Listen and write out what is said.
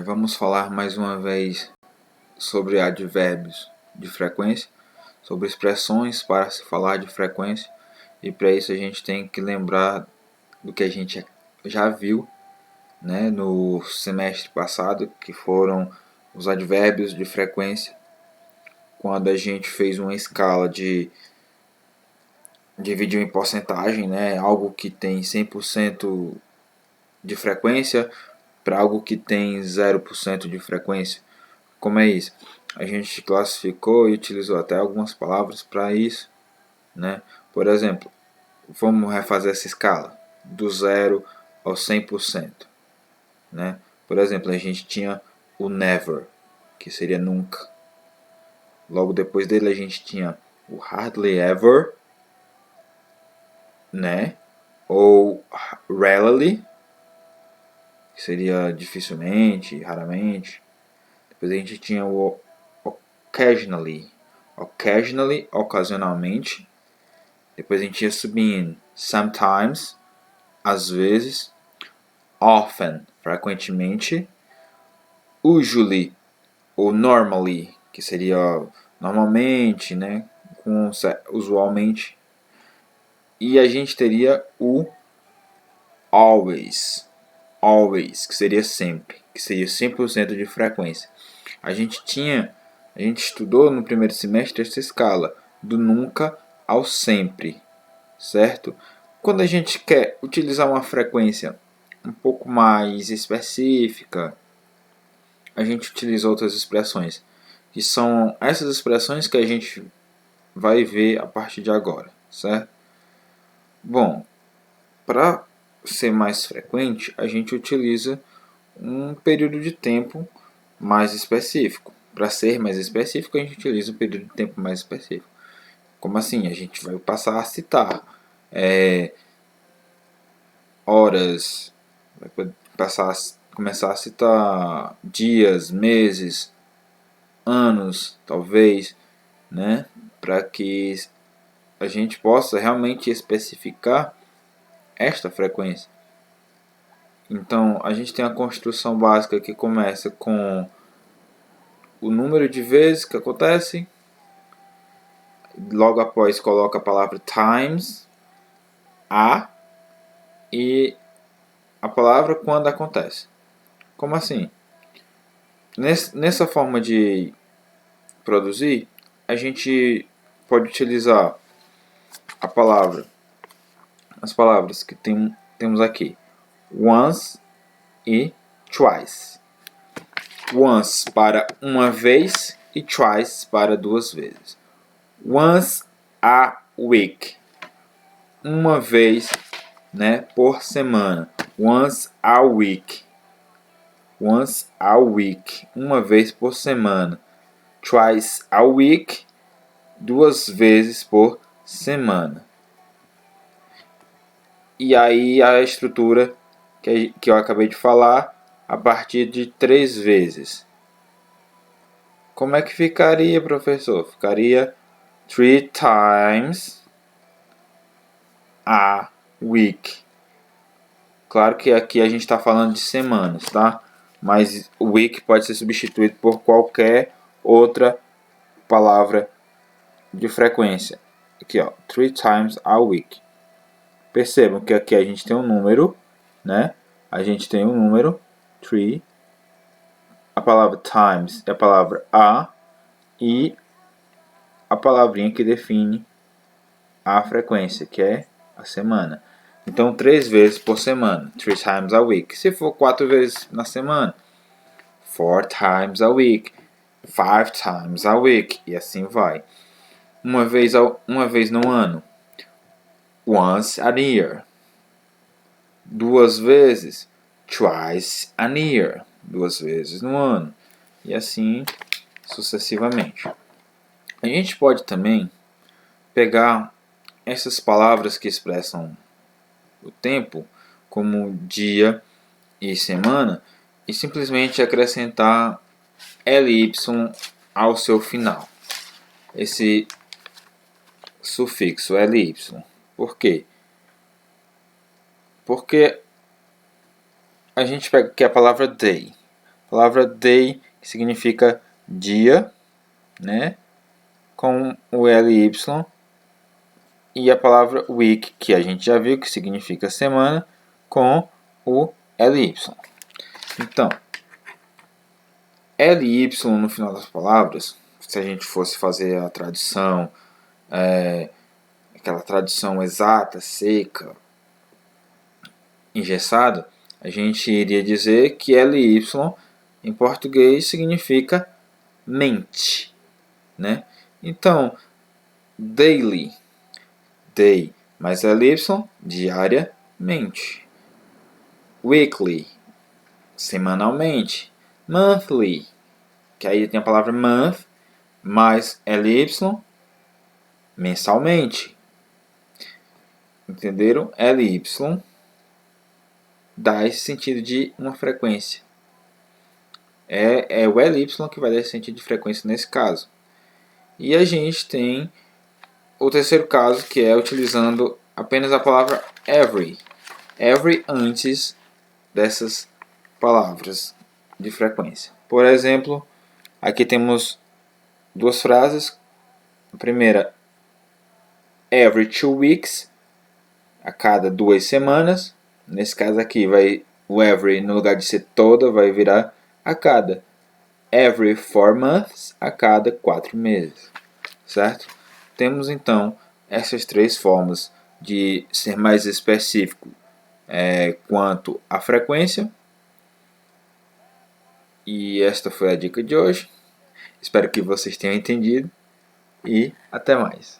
Vamos falar mais uma vez sobre advérbios de frequência, sobre expressões para se falar de frequência, e para isso a gente tem que lembrar do que a gente já viu, né, no semestre passado, que foram os advérbios de frequência, quando a gente fez uma escala de dividiu em porcentagem, né, algo que tem 100% de frequência para algo que tem 0% de frequência. Como é isso? A gente classificou e utilizou até algumas palavras para isso, né? Por exemplo, vamos refazer essa escala do 0 ao 100%, né? Por exemplo, a gente tinha o never, que seria nunca. Logo depois dele a gente tinha o hardly ever, né? Ou rarely, que seria dificilmente, raramente. Depois a gente tinha o occasionally, ocasionalmente. Depois a gente ia subindo, sometimes, às vezes, often, frequentemente, usually ou normally, que seria normalmente, né, com usualmente. E a gente teria o always, que seria sempre, que seria 100% de frequência. A gente estudou no primeiro semestre essa escala do nunca ao sempre, certo? Quando a gente quer utilizar uma frequência um pouco mais específica, a gente utiliza outras expressões, que são essas expressões que a gente vai ver a partir de agora, certo? Bom, para ser mais frequente, a gente utiliza um período de tempo mais específico. Para ser mais específico, a gente utiliza um período de tempo mais específico. Como assim? A gente vai passar a citar horas, vai começar a citar dias, meses, anos, talvez, né? Para que a gente possa realmente especificar esta frequência. Então, a gente tem a construção básica que começa com o número de vezes que acontece. Logo após coloca a palavra times, a, e a palavra quando acontece. Como assim? Nessa forma de produzir, a gente pode utilizar as palavras que temos aqui, once e twice. Once para uma vez e twice para duas vezes. Once a week, uma vez, né, por semana. Once a week, uma vez por semana. Twice a week, duas vezes por semana. E aí a estrutura que eu acabei de falar, a partir de 3 vezes. Como é que ficaria, professor? Ficaria 3 times a week. Claro que aqui a gente está falando de semanas, tá? Mas o week pode ser substituído por qualquer outra palavra de frequência. Aqui, ó, 3 times a week. Percebam que aqui a gente tem um número, né? A gente tem um número, 3. A palavra times é a palavra a e a palavrinha que define a frequência, que é a semana. Então, 3 vezes por semana, 3 times a week. Se for 4 vezes na semana, 4 times a week, 5 times a week, e assim vai. Uma vez no ano, once a year. 2 vezes, twice a year, 2 vezes no ano, e assim sucessivamente. A gente pode também pegar essas palavras que expressam o tempo, como dia e semana, e simplesmente acrescentar ly ao seu final. Esse sufixo ly. Por quê? Porque a gente pega aqui a palavra day. palavra day, que significa dia, né? Com o ly. E a palavra week, que a gente já viu, que significa semana, com o ly. Então, ly no final das palavras, se a gente fosse fazer a tradução, aquela tradução exata, seca, engessada, a gente iria dizer que ly em português significa mente, né? Então, daily, day, mais ly, diariamente. Weekly, semanalmente. Monthly, que aí tem a palavra month, mais ly, mensalmente. Entenderam? Ly dá esse sentido de uma frequência. É o ly que vai dar esse sentido de frequência nesse caso. E a gente tem o terceiro caso, que é utilizando apenas a palavra every. Every antes dessas palavras de frequência. Por exemplo, aqui temos duas frases. A primeira, every 2 weeks, a cada 2 semanas. Nesse caso aqui, o every, no lugar de ser toda, vai virar a cada. Every 4 months, a cada 4 meses. Certo? Temos então essas três formas de ser mais específico quanto à frequência. E esta foi a dica de hoje. Espero que vocês tenham entendido e até mais.